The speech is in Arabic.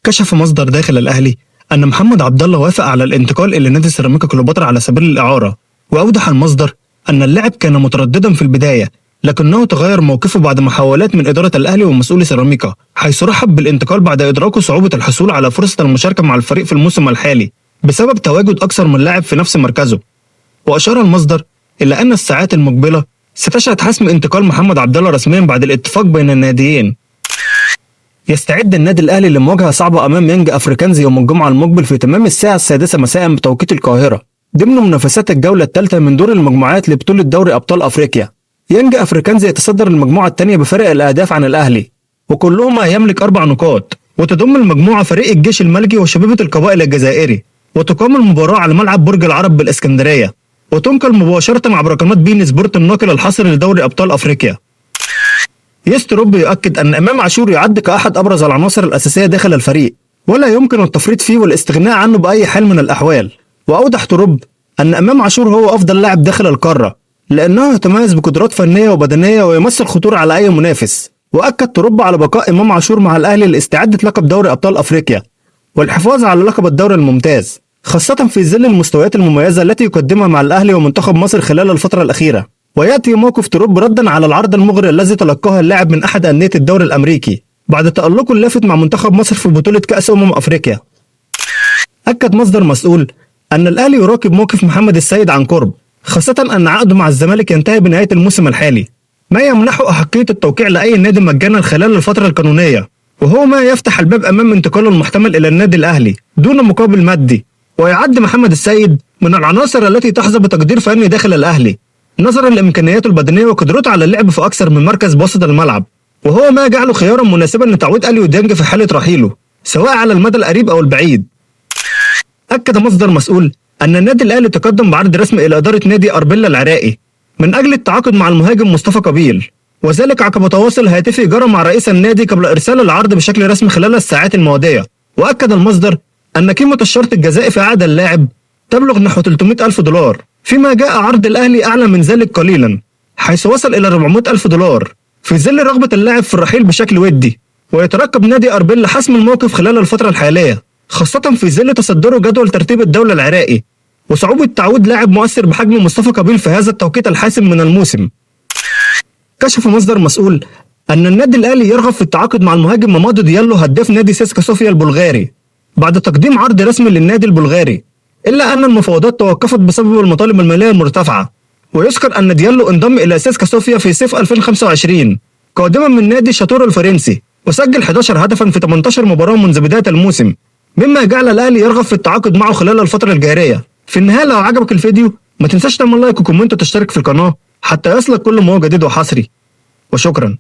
كشف مصدر داخل الأهلي أن محمد عبد الله وافق على الانتقال إلى نادي سيراميكا كليوباترا على سبيل الإعارة، وأوضح المصدر أن اللاعب كان مترددا في البداية، لكنه تغير موقفه بعد محاولات من إدارة الأهلي ومسؤولي سيراميكا، حيث رحب بالانتقال بعد إدراكه صعوبة الحصول على فرصة المشاركة مع الفريق في الموسم الحالي بسبب تواجد أكثر من لاعب في نفس مركزه. وأشار المصدر إلى أن الساعات المقبلة ستشهد حسم انتقال محمد عبد الله رسميا بعد الاتفاق بين الناديين. يستعد النادي الأهلي لمواجهة صعبة أمام يانج أفريكانز يوم الجمعة المقبل في تمام الساعة 6 مساء بتوقيت القاهرة، ضمن منافسات الجولة الثالثة من دور المجموعات لبطولة دوري أبطال أفريقيا. يانج أفريكانز يتصدر المجموعة الثانية بفارق الأهداف عن الأهلي، وكلهما يملك 4 نقاط، وتضم المجموعة فريق الجيش الملكي وشبيبة القبائل الجزائري، وتقام المباراة على ملعب برج العرب بالإسكندرية، وتنقل مباشرة عبر قناة بين سبورت الناقل الحصري لدوري أبطال أفريقيا. يستروب يؤكد أن إمام عاشور يعد كأحد أبرز العناصر الأساسية داخل الفريق، ولا يمكن التفريط فيه والاستغناء عنه بأي حال من الأحوال. وأوضح تروب أن إمام عاشور هو أفضل لاعب داخل القارة، لأنه يتميز بقدرات فنية وبدنية ويمثل خطورة على أي منافس. وأكد تروب على بقاء إمام عاشور مع الأهلي لاستعادة لقب دوري أبطال أفريقيا والحفاظ على لقب الدوري الممتاز، خاصة في ظل المستويات المميزة التي يقدمها مع الأهلي ومنتخب مصر خلال الفترة الأخيرة. ويأتي موقف تروب ردا على العرض المغري الذي تلقاه اللاعب من أحد أندية الدوري الأمريكي بعد تألقه اللافت مع منتخب مصر في بطولة كأس أفريقيا. أكد مصدر مسؤول أن الأهلي يراقب موقف محمد السيد عن قرب، خاصة أن عقده مع الزمالك ينتهي بنهاية الموسم الحالي، ما يمنحه أحقية التوقيع لأي نادي مجانا خلال الفترة القانونية، وهو ما يفتح الباب أمام انتقاله المحتمل إلى النادي الأهلي دون مقابل مادي. ويعد محمد السيد من العناصر التي تحظى بتقدير فني داخل الأهلي نظرا لإمكانياته البدنية وقدرته على اللعب في أكثر من مركز بوسط الملعب، وهو ما جعله خيارا مناسبا لتعويض أليو ديانج في حالة رحيله سواء على المدى القريب أو البعيد. أكد مصدر مسؤول أن النادي الأهلي تقدم بعرض رسمي إلى إدارة نادي أربيلا العراقي من أجل التعاقد مع المهاجم مصطفى قبيل، وذلك عقب تواصل هاتفي جرى مع رئيس النادي قبل إرسال العرض بشكل رسمي خلال الساعات الماضية. وأكد المصدر أن قيمة الشرط الجزائي في عقد اللاعب تبلغ نحو 300,000 دولار، فيما جاء عرض الأهلي أعلى من ذلك قليلا حيث وصل إلى 400,000 دولار في ظل رغبة اللاعب في الرحيل بشكل ودي. ويترقب نادي أربيلا حسم الموقف خلال الفترة الحالية، خاصة في ظل تصدره جدول ترتيب الدولة العراقي وصعوبة تعويض لاعب مؤثر بحجم مصطفى قبيل في هذا التوقيت الحاسم من الموسم. كشف مصدر مسؤول أن النادي الأهلي يرغب في التعاقد مع المهاجم مامادو ديالو هداف نادي سيسكا صوفيا البلغاري بعد تقديم عرض رسمي للنادي البلغاري، إلا أن المفاوضات توقفت بسبب المطالب المالية المرتفعة. ويذكر أن ديالو انضم إلى سيسكا صوفيا في صيف 2025 قادما من نادي شاتور الفرنسي، وسجل 11 هدفا في 18 مباراة منذ بداية الموسم، مما جعل الأهلي يرغب في التعاقد معه خلال الفترة الجارية. في النهاية لو عجبك الفيديو ما تنساش تعمل لايك وكومنت وتشترك في القناة حتى يصلك كل ما هو جديد وحصري، وشكرا.